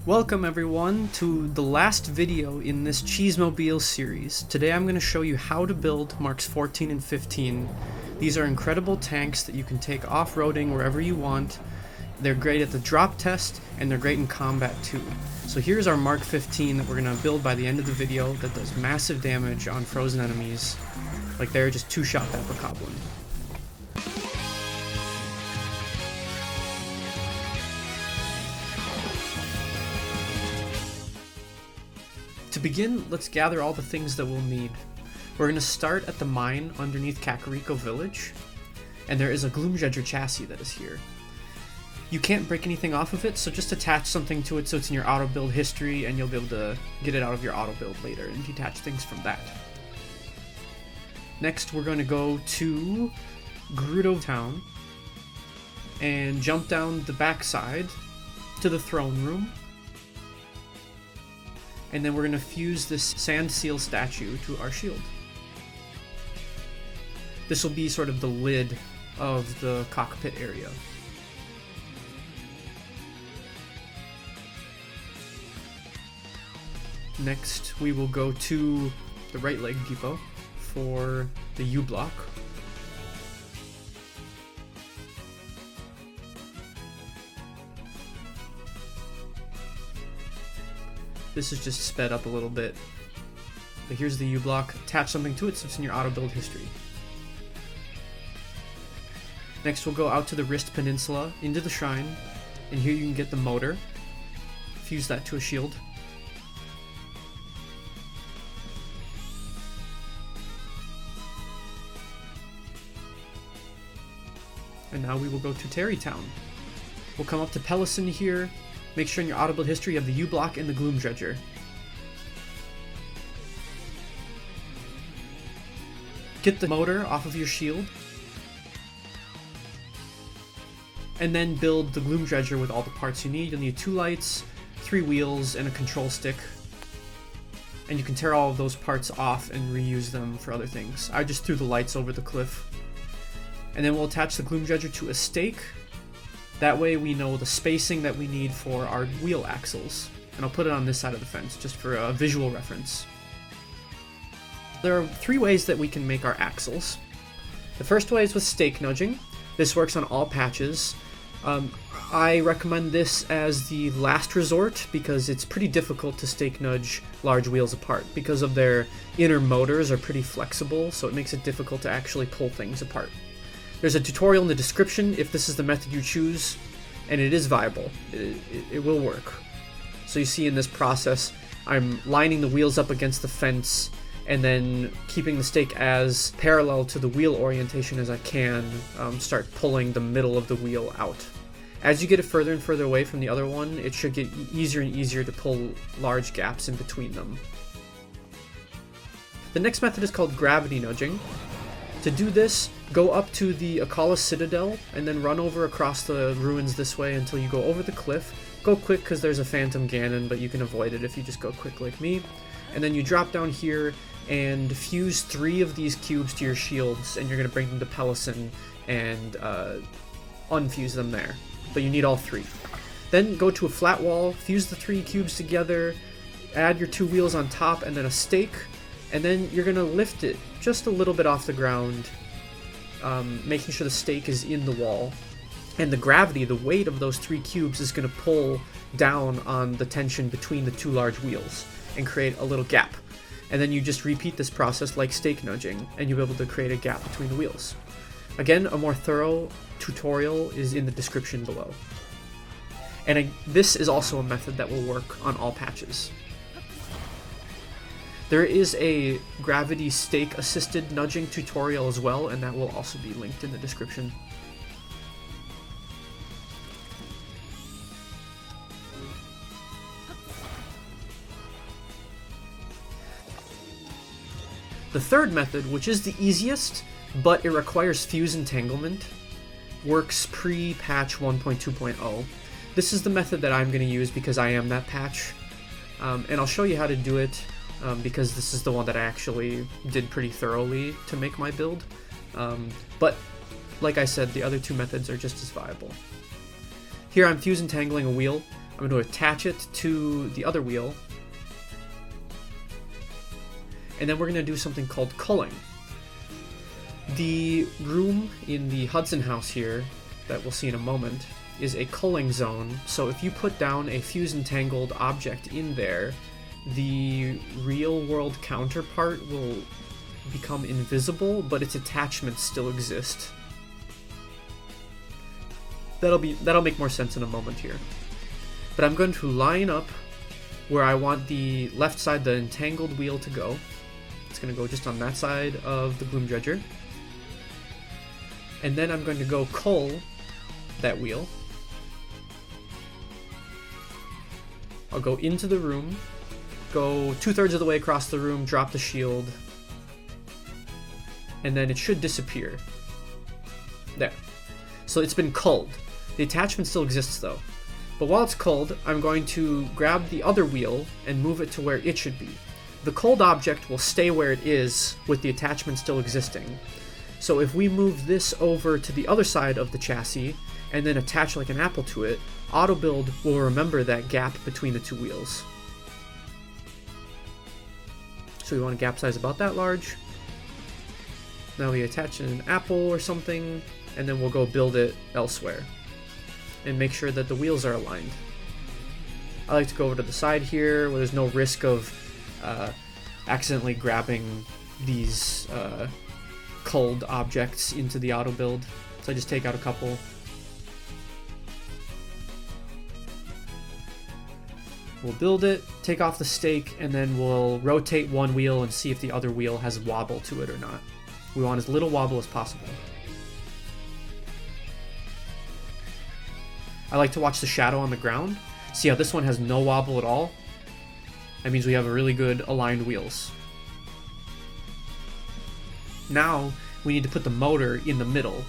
Welcome everyone to the last video in this Chesemobiles series. Today I'm going to show you how to build Marks 14 and 15. These are incredible tanks that you can take off-roading wherever you want. They're great at the drop test and they're great in combat too. So here's our Mark 15 that we're going to build by the end of the video that does massive damage on frozen enemies. Like they're just two-shot pepper goblin. To begin, let's gather all the things that we'll need. We're going to start at the mine underneath Kakariko village, and there is a Gloomjedger chassis that is here. You can't break anything off of it, so just attach something to it so it's in your auto build history, and you'll be able to get it out of your auto build later and detach things from that. Next, we're going to go to Gerudo Town and jump down the backside to the throne room. And then we're going to fuse this sand seal statue to our shield. This will be sort of the lid of the cockpit area. Next, we will go to the right leg depot for the U-block. This is just sped up a little bit. But here's the U-block. Attach something to it so it's in your auto build history. Next we'll go out to the Wrist Peninsula, into the shrine, and here you can get the motor. Fuse that to a shield. And now we will go to Terrytown. We'll come up to Pelison here. Make sure in your auto build history you have the U-block and the Gloomjedger. Get the motor off of your shield. And then build the Gloomjedger with all the parts you need. You'll need 2 lights, 3 wheels, and a control stick. And you can tear all of those parts off and reuse them for other things. I just threw the lights over the cliff. And then we'll attach the Gloomjedger to a stake. That way we know the spacing that we need for our wheel axles. And I'll put it on this side of the fence, just for a visual reference. There are 3 ways that we can make our axles. The first way is with stake nudging. This works on all patches. I recommend this as the last resort because it's pretty difficult to stake nudge large wheels apart because of their inner motors are pretty flexible, so it makes it difficult to actually pull things apart. There's a tutorial in the description if this is the method you choose, and it is viable. It will work. So you see in this process, I'm lining the wheels up against the fence and then keeping the stake as parallel to the wheel orientation as I can, start pulling the middle of the wheel out. As you get it further and further away from the other one, it should get easier and easier to pull large gaps in between them. The next method is called gravity nudging. To do this, go up to the Akala Citadel and then run over across the ruins this way until you go over the cliff. Go quick because there's a Phantom Ganon, but you can avoid it if you just go quick like me. And then you drop down here and fuse 3 of these cubes to your shields, and you're going to bring them to Pelison and unfuse them there. But you need all 3. Then go to a flat wall, fuse the 3 cubes together, add your 2 wheels on top and then a stake, and then you're going to lift it just a little bit off the ground, making sure the stake is in the wall. And the gravity, the weight of those 3 cubes is going to pull down on the tension between the 2 large wheels and create a little gap. And then you just repeat this process like stake nudging, and you'll be able to create a gap between the wheels. Again, a more thorough tutorial is in the description below. And this is also a method that will work on all patches. There is a gravity stake assisted nudging tutorial as well, and that will also be linked in the description. The third method, which is the easiest, but it requires fuse entanglement, works pre-patch 1.2.0. This is the method that I'm going to use because I am that patch, and I'll show you how to do it because this is the one that I actually did pretty thoroughly to make my build. But like I said, the other 2 methods are just as viable. Here I'm fuse entangling a wheel. I'm going to attach it to the other wheel. And then we're going to do something called culling. The room in the Hudson house here, that we'll see in a moment, is a culling zone. So if you put down a fuse entangled object in there, the real world counterpart will become invisible, but its attachments still exist. That'll make more sense in a moment here. But I'm going to line up where I want the left side, the entangled wheel, to go. It's going to go just on that side of the Gloom Dredger. And then I'm going to go cull that wheel. I'll go into the room, go 2/3 of the way across the room, drop the shield, and then it should disappear. There. So it's been culled. The attachment still exists though. But while it's culled, I'm going to grab the other wheel and move it to where it should be. The culled object will stay where it is with the attachment still existing. So if we move this over to the other side of the chassis and then attach like an apple to it, AutoBuild will remember that gap between the two wheels. So we want a gap size about that large. Now we attach an apple or something, and then we'll go build it elsewhere and make sure that the wheels are aligned. I like to go over to the side here where there's no risk of accidentally grabbing these culled objects into the auto build. So I just take out a couple. We'll build it, take off the stake, and then we'll rotate one wheel and see if the other wheel has wobble to it or not. We want as little wobble as possible. I like to watch the shadow on the ground. See how this one has no wobble at all? That means we have a really good aligned wheels. Now we need to put the motor in the middle.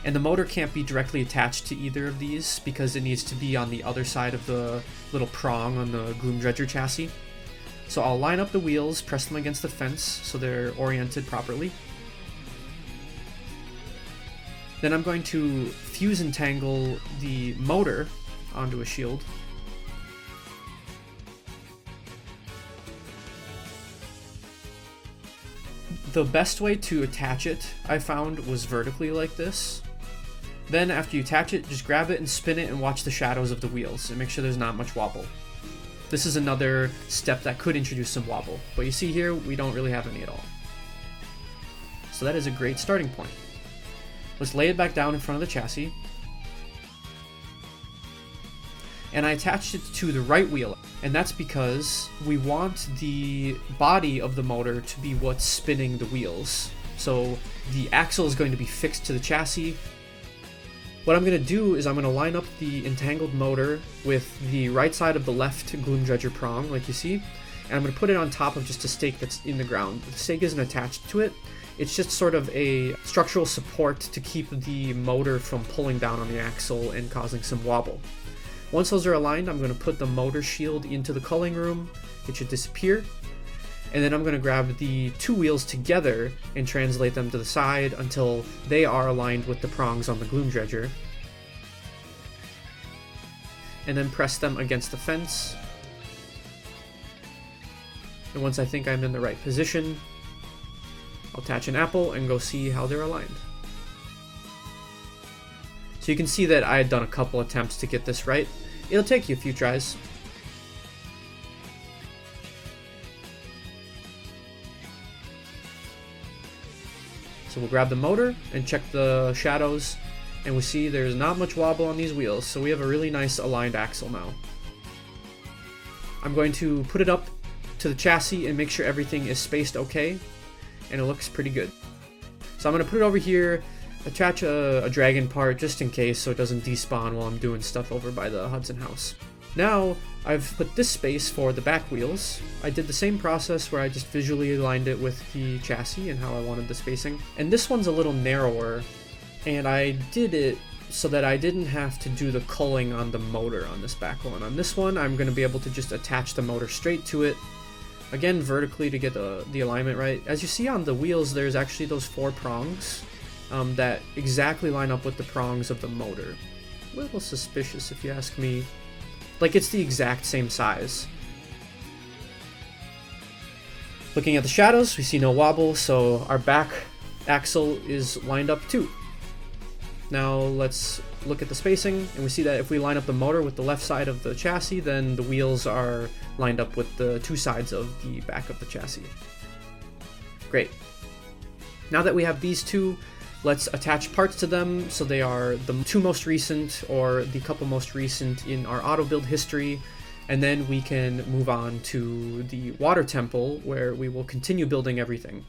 And the motor can't be directly attached to either of these because it needs to be on the other side of the little prong on the Gloom Dredger chassis. So I'll line up the wheels, press them against the fence so they're oriented properly. Then I'm going to fuse entangle the motor onto a shield. The best way to attach it, I found, was vertically like this. Then after you attach it, just grab it and spin it and watch the shadows of the wheels and make sure there's not much wobble. This is another step that could introduce some wobble, but you see here, we don't really have any at all. So that is a great starting point. Let's lay it back down in front of the chassis. And I attached it to the right wheel, and that's because we want the body of the motor to be what's spinning the wheels. So the axle is going to be fixed to the chassis. What I'm going to do is I'm going to line up the entangled motor with the right side of the left Gloom Dredger prong, like you see, and I'm going to put it on top of just a stake that's in the ground. The stake isn't attached to it. It's just sort of a structural support to keep the motor from pulling down on the axle and causing some wobble. Once those are aligned, I'm going to put the motor shield into the culling room. It should disappear. And then I'm going to grab the two wheels together and translate them to the side until they are aligned with the prongs on the Gloom Dredger. And then press them against the fence. And once I think I'm in the right position, I'll attach an apple and go see how they're aligned. So you can see that I had done a couple attempts to get this right. It'll take you a few tries. So we'll grab the motor and check the shadows, and we see there's not much wobble on these wheels, so we have a really nice aligned axle now. I'm going to put it up to the chassis and make sure everything is spaced okay, and it looks pretty good. So I'm going to put it over here, attach a dragon part just in case so it doesn't despawn while I'm doing stuff over by the Hudson house. Now I've put this space for the back wheels. I did the same process where I just visually aligned it with the chassis and how I wanted the spacing. And this one's a little narrower, and I did it so that I didn't have to do the culling on the motor on this back one. On this one, I'm going to be able to just attach the motor straight to it, again vertically to get the alignment right. As you see on the wheels, there's actually those 4 prongs that exactly line up with the prongs of the motor. A little suspicious if you ask me. like it's the exact same size. Looking at the shadows, we see no wobble, so our back axle is lined up too. Now let's look at the spacing, and we see that if we line up the motor with the left side of the chassis, then the wheels are lined up with the two sides of the back of the chassis. Great. Now that we have these two, let's attach parts to them so they are the two most recent or the couple most recent in our auto build history, and then we can move on to the water temple where we will continue building everything.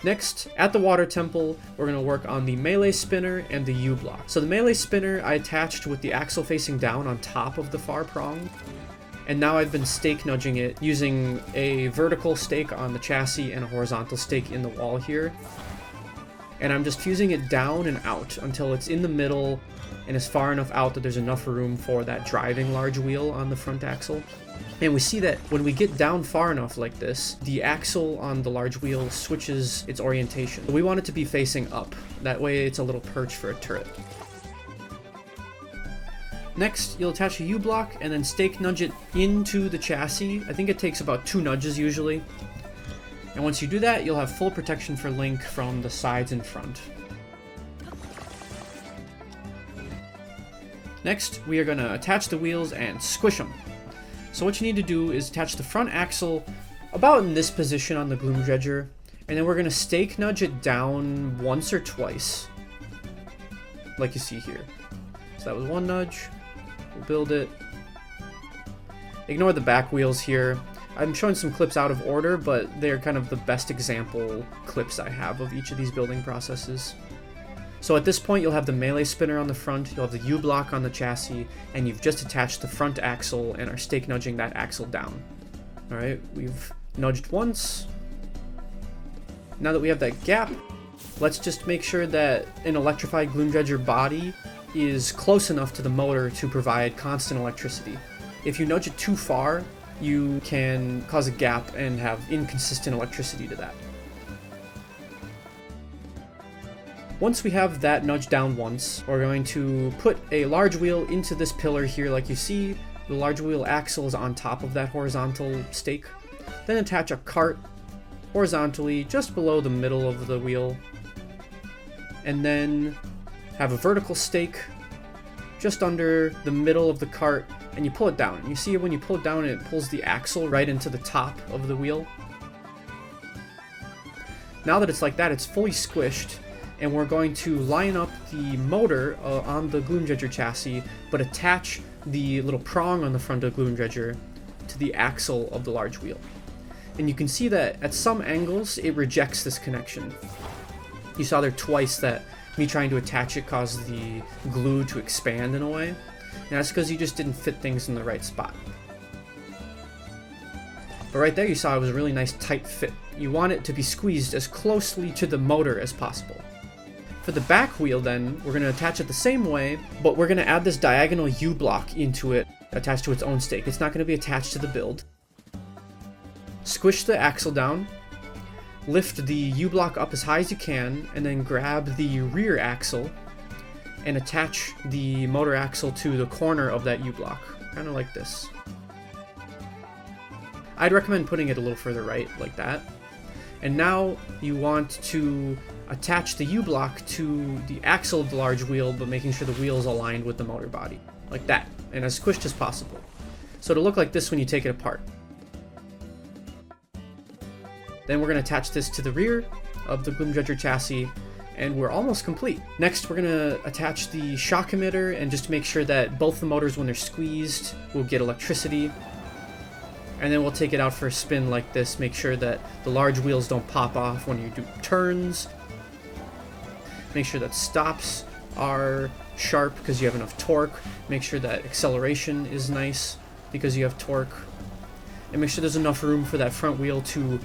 Next, at the water temple, we're going to work on the melee spinner and the U-block. So the melee spinner I attached with the axle facing down on top of the far prong, and now I've been stake nudging it using a vertical stake on the chassis and a horizontal stake in the wall here. And I'm just fusing it down and out until it's in the middle and is far enough out that there's enough room for that driving large wheel on the front axle. And we see that when we get down far enough like this, the axle on the large wheel switches its orientation. We want it to be facing up. That way it's a little perch for a turret. Next, you'll attach a U-block and then stake nudge it into the chassis. I think it takes about 2 nudges usually. And once you do that, you'll have full protection for Link from the sides and front. Next, we are going to attach the wheels and squish them. So what you need to do is attach the front axle about in this position on the Gloom Dredger, and then we're going to stake nudge it down once or twice, like you see here. So that was one nudge. We'll build it. Ignore the back wheels here. I'm showing some clips out of order, but they're kind of the best example clips I have of each of these building processes. So at this point, you'll have the melee spinner on the front, you'll have the U-block on the chassis, and you've just attached the front axle and are stake nudging that axle down. Alright, we've nudged once. Now that we have that gap, let's just make sure that an electrified Gloom Dredger body is close enough to the motor to provide constant electricity. If you nudge it too far, you can cause a gap and have inconsistent electricity to that. Once we have that nudged down once, we're going to put a large wheel into this pillar here like you see. The large wheel axle is on top of that horizontal stake. Then attach a cart horizontally just below the middle of the wheel. And then have a vertical stake just under the middle of the cart, and you pull it down. And you see when you pull it down, it pulls the axle right into the top of the wheel. Now that it's like that, it's fully squished, and we're going to line up the motor on the Gloom Dredger chassis, but attach the little prong on the front of Gloom Dredger to the axle of the large wheel. And you can see that at some angles, it rejects this connection. You saw there twice that me trying to attach it caused the glue to expand in a way, and that's because you just didn't fit things in the right spot. But right there you saw it was a really nice tight fit. You want it to be squeezed as closely to the motor as possible. For the back wheel then, we're going to attach it the same way, but we're going to add this diagonal U-block into it, attached to its own stake. It's not going to be attached to the build. Squish the axle down, lift the U-block up as high as you can, and then grab the rear axle and attach the motor axle to the corner of that U-block, kind of like this. I'd recommend putting it a little further right, like that. And now you want to attach the U-block to the axle of the large wheel, but making sure the wheel is aligned with the motor body, like that, and as squished as possible. So it'll look like this when you take it apart. Then we're going to attach this to the rear of the Gloom Dredger chassis, and we're almost complete. Next, we're going to attach the shock emitter, and just to make sure that both the motors, when they're squeezed, will get electricity. And then we'll take it out for a spin like this, make sure that the large wheels don't pop off when you do turns. Make sure that stops are sharp because you have enough torque. Make sure that acceleration is nice because you have torque. And make sure there's enough room for that front wheel to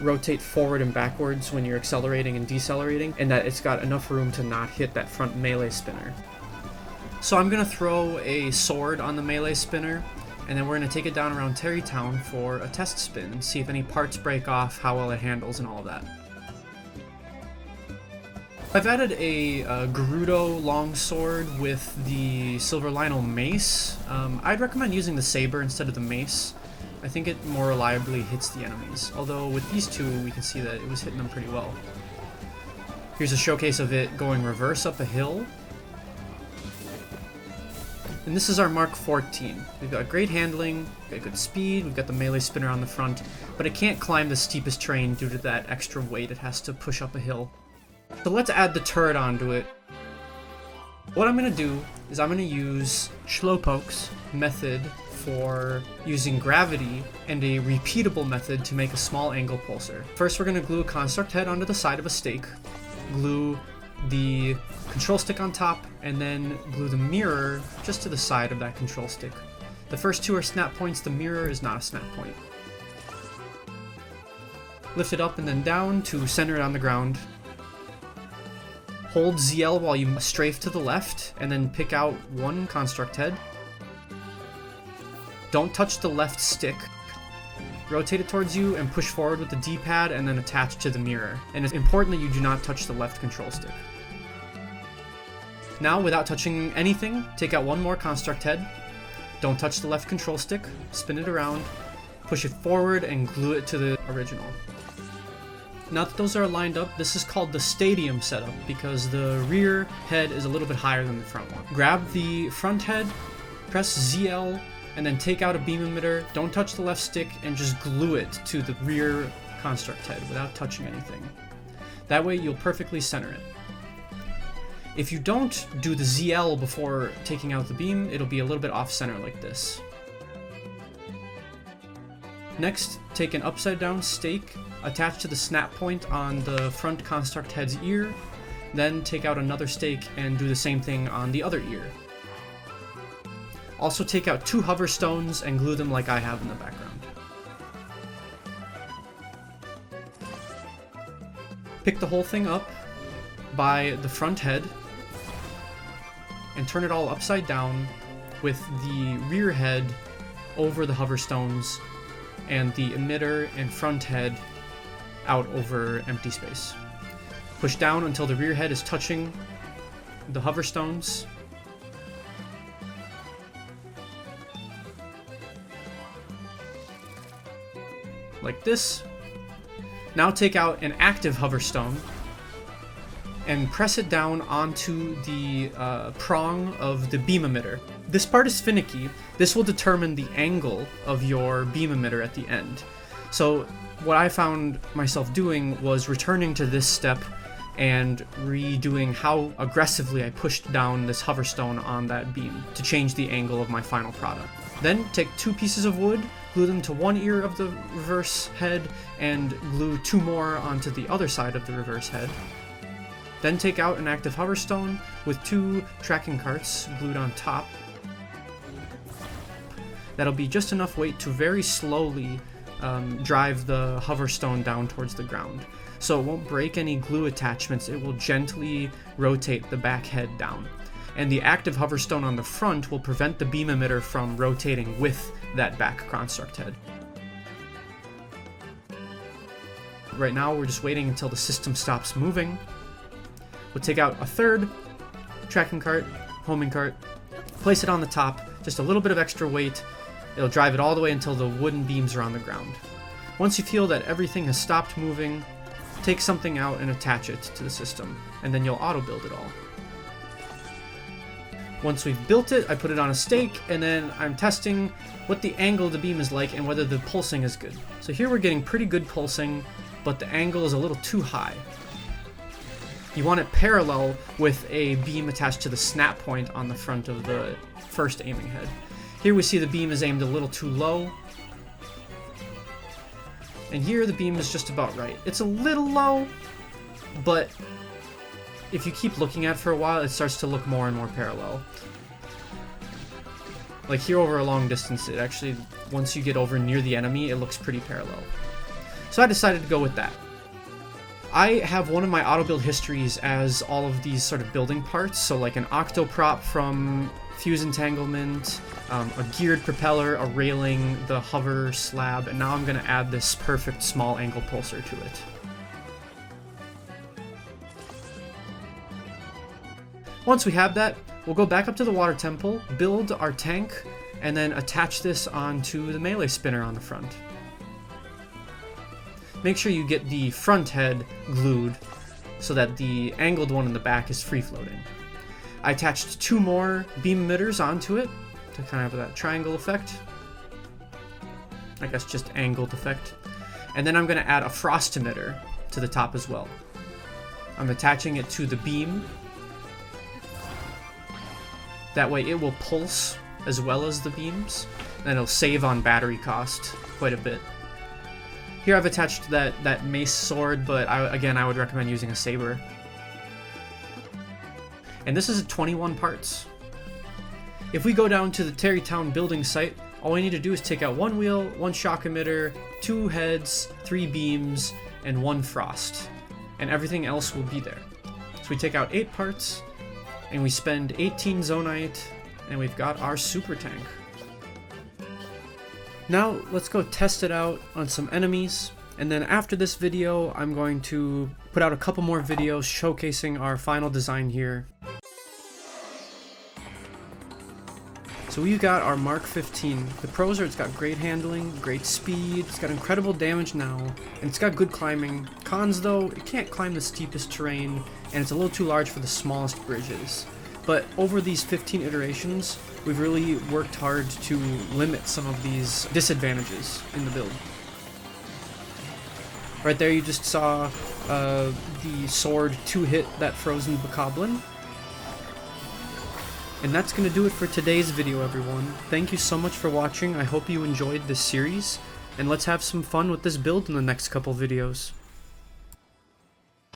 rotate forward and backwards when you're accelerating and decelerating, and that it's got enough room to not hit that front melee spinner. So I'm going to throw a sword on the melee spinner, and then we're going to take it down around Terrytown for a test spin and see if any parts break off, how well it handles, and all of that. I've added a Gerudo longsword with the Silver Lionel mace. I'd recommend using the saber instead of the mace. I think it more reliably hits the enemies, although with these two we can see that it was hitting them pretty well. Here's a showcase of it going reverse up a hill. And this is our Mark 14. We've got great handling, we've got good speed, we've got the melee spinner on the front, but it can't climb the steepest terrain due to that extra weight it has to push up a hill. So let's add the turret onto it. What I'm going to do is I'm going to use Slowpoke's method for using gravity and a repeatable method to make a small angle pulsar. First we're going to glue a construct head onto the side of a stake, glue the control stick on top, and then glue the mirror just to the side of that control stick. The first two are snap points, the mirror is not a snap point. Lift it up and then down to center it on the ground. Hold ZL while you strafe to the left, and then pick out one construct head. Don't touch the left stick. Rotate it towards you and push forward with the D-pad and then attach to the mirror. And it's important that you do not touch the left control stick. Now, without touching anything, take out one more construct head. Don't touch the left control stick. Spin it around, push it forward, and glue it to the original. Now that those are lined up, this is called the stadium setup because the rear head is a little bit higher than the front one. Grab the front head, press ZL, and then take out a beam emitter, don't touch the left stick, and just glue it to the rear construct head without touching anything. That way you'll perfectly center it. If you don't do the ZL before taking out the beam, it'll be a little bit off center like this. Next, take an upside down stake, attach to the snap point on the front construct head's ear, then take out another stake and do the same thing on the other ear. Also take out two hover stones and glue them like I have in the background. Pick the whole thing up by the front head and turn it all upside down with the rear head over the hover stones and the emitter and front head out over empty space. Push down until the rear head is touching the hover stones. Like this. Now take out an active hover stone and press it down onto the prong of the beam emitter. This part is finicky. This will determine the angle of your beam emitter at the end. So what I found myself doing was returning to this step and redoing how aggressively I pushed down this hover stone on that beam to change the angle of my final product. Then take two pieces of wood, glue them to one ear of the reverse head, and glue two more onto the other side of the reverse head. Then take out an active hover stone with two tracking carts glued on top. That'll be just enough weight to very slowly drive the hover stone down towards the ground. So it won't break any glue attachments, it will gently rotate the back head down. And the active hover stone on the front will prevent the beam emitter from rotating with that back construct head. Right now we're just waiting until the system stops moving. We'll take out a third tracking cart, homing cart, place it on the top, just a little bit of extra weight. It'll drive it all the way until the wooden beams are on the ground. Once you feel that everything has stopped moving, take something out and attach it to the system, and then you'll auto-build it all. Once we've built it, I put it on a stake, and then I'm testing what the angle of the beam is like and whether the pulsing is good. So here we're getting pretty good pulsing, but the angle is a little too high. You want it parallel with a beam attached to the snap point on the front of the first aiming head. Here we see the beam is aimed a little too low, and here the beam is just about right. It's a little low, but if you keep looking at it for a while, it starts to look more and more parallel. Like here over a long distance, it actually, once you get over near the enemy, it looks pretty parallel. So I decided to go with that. I have one of my auto-build histories as all of these sort of building parts, so like an octoprop from fuse entanglement, a geared propeller, a railing, the hover slab, and now I'm going to add this perfect small angle pulsar to it. Once we have that, we'll go back up to the water temple, build our tank, and then attach this onto the melee spinner on the front. Make sure you get the front head glued so that the angled one in the back is free floating. I attached 2 more beam emitters onto it to kind of have that triangle effect. I guess just angled effect. And then I'm going to add a frost emitter to the top as well. I'm attaching it to the beam. That way it will pulse as well as the beams, and it'll save on battery cost quite a bit. Here I've attached that mace sword, but again I would recommend using a saber. And this is 21 parts. If we go down to the Terrytown building site, all we need to do is take out 1 wheel, 1 shock emitter, 2 heads, 3 beams, and 1 frost. And everything else will be there. So we take out 8 parts, and we spend 18 zonite, and we've got our super tank. Now let's go test it out on some enemies, and then after this video I'm going to put out a couple more videos showcasing our final design here. So we've got our Mark 15. The pros are it's got great handling, great speed, it's got incredible damage now, and it's got good climbing. Cons though, it can't climb the steepest terrain, and it's a little too large for the smallest bridges. But over these 15 iterations, we've really worked hard to limit some of these disadvantages in the build. Right there you just saw the sword 2-hit that frozen bokoblin. And that's going to do it for today's video, everyone. Thank you so much for watching. I hope you enjoyed this series, and let's have some fun with this build in the next couple videos.